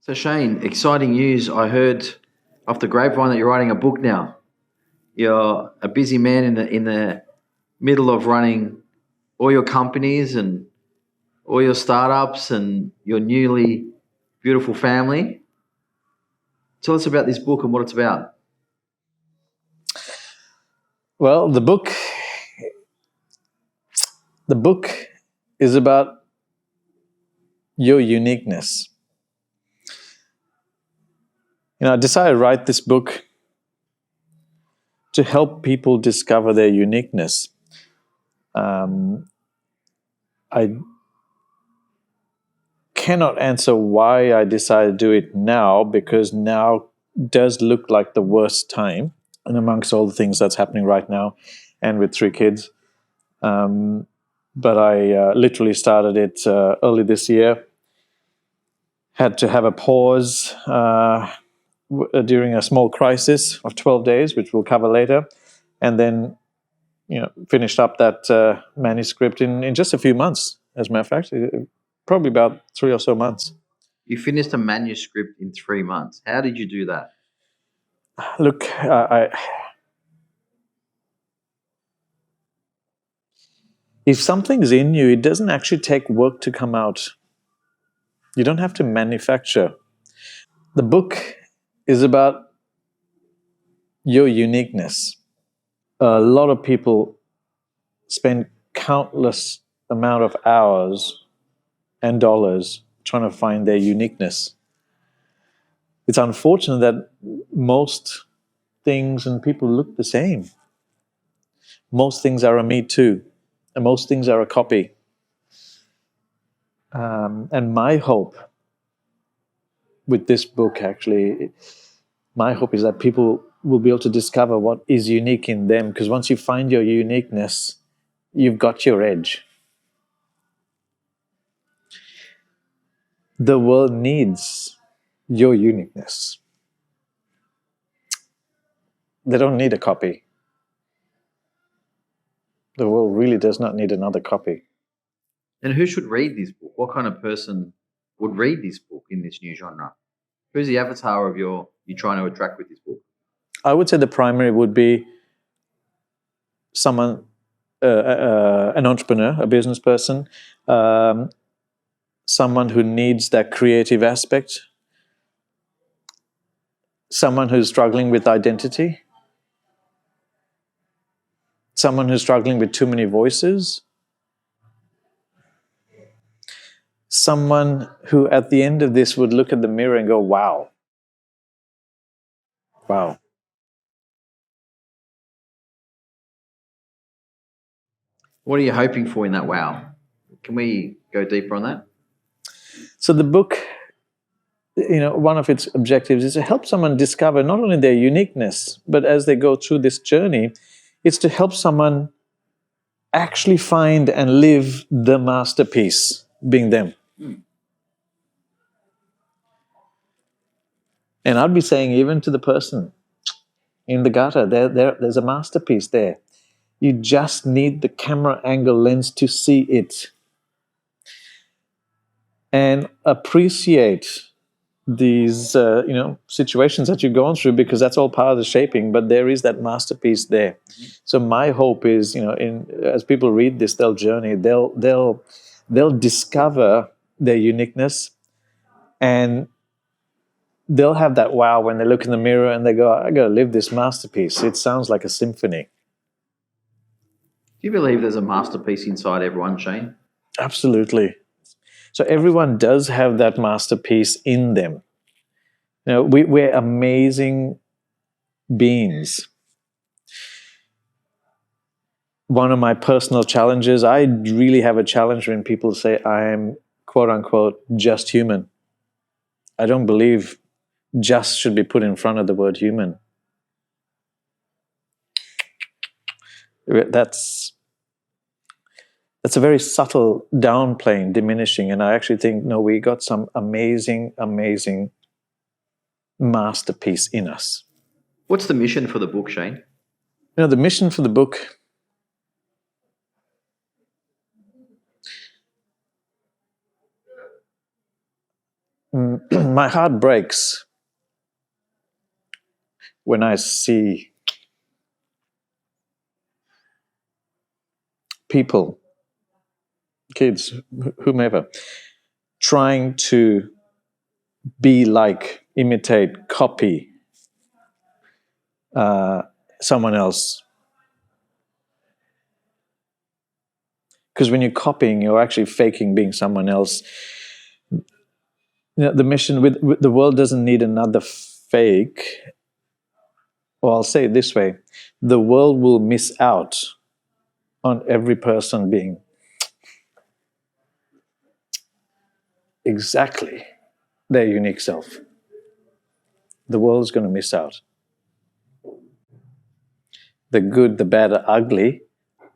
So Shane, exciting news. I heard off the grapevine that you're writing a book now. You're a busy man in the middle of running all your companies and all your startups and your newly beautiful family. Tell us about this book and what it's about. Well, the book is about your uniqueness. I decided to write this book to help people discover their uniqueness. I cannot answer why I decided to do it now, because now does look like the worst time, and amongst all the things that's happening right now, and with 3 kids. But I literally started it early this year. Had to have a pause during a small crisis of 12 days, which we'll cover later, and then finished up that manuscript in just a few months. As a matter of fact, probably about 3 or so months. You finished a manuscript in 3 months. How did you do that? Look, if something's in you, it doesn't actually take work to come out. You don't have to manufacture. The book is about your uniqueness. A lot of people spend countless amount of hours and dollars trying to find their uniqueness. It's unfortunate that most things and people look the same. Most things are a me too, and most things are a copy. And my hope with this book, actually, my hope is that people will be able to discover what is unique in them, because once you find your uniqueness, you've got your edge. The world needs your uniqueness. They don't need a copy. The world really does not need another copy. And who should read this book? What kind of person would read this book in this new genre? Who's the avatar of you're trying to attract with this book? I would say the primary would be someone, an entrepreneur, a business person, someone who needs that creative aspect, someone who's struggling with identity, someone who's struggling with too many voices, someone who at the end of this would look at the mirror and go, wow. Wow. What are you hoping for in that wow? Can we go deeper on that? So the book, one of its objectives is to help someone discover not only their uniqueness, but as they go through this journey, it's to help someone actually find and live the masterpiece, being them. And I'd be saying, even to the person in the gutter, there's a masterpiece there. You just need the camera angle lens to see it. And appreciate these situations that you've gone through, because that's all part of the shaping, but there is that masterpiece there. So my hope is, as people read this, they'll journey, they'll discover their uniqueness, and they'll have that wow when they look in the mirror and they go, I gotta live this masterpiece. It sounds like a symphony. Do you believe there's a masterpiece inside everyone, Shane? Absolutely. So everyone does have that masterpiece in them. We're amazing beings. One of my personal challenges, I really have a challenge when people say I am, quote unquote, just human. I don't believe just should be put in front of the word human. That's a very subtle downplaying, diminishing, and I actually think, no, we got some amazing, amazing masterpiece in us. What's the mission for the book, Shane? The mission for the book my heart breaks when I see people, kids, whomever, trying to be like, imitate, copy someone else. Because when you're copying, you're actually faking being someone else. The mission with the world doesn't need another fake. Or I'll say it this way: the world will miss out on every person being exactly their unique self. The world's going to miss out. The good, the bad, the ugly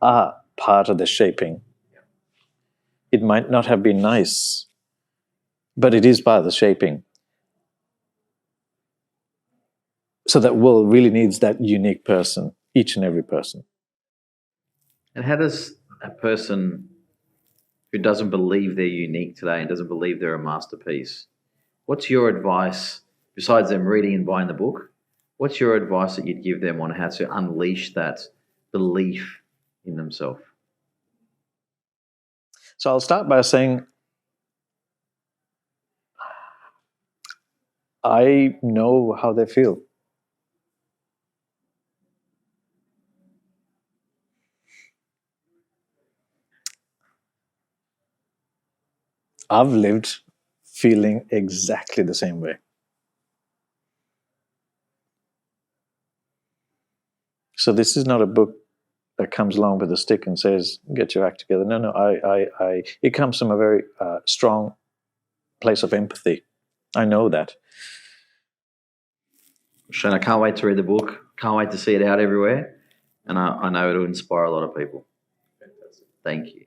are part of the shaping. It might not have been nice, but it is part of the shaping. So that world really needs that unique person, each and every person. And how does a person who doesn't believe they're unique today and doesn't believe they're a masterpiece, what's your advice, besides them reading and buying the book, what's your advice that you'd give them on how to unleash that belief in themselves? So I'll start by saying, I know how they feel. I've lived feeling exactly the same way. So this is not a book that comes along with a stick and says, get your act together. No, it comes from a very strong place of empathy. I know that. Shane, I can't wait to read the book. Can't wait to see it out everywhere. And I know it'll inspire a lot of people. Thank you.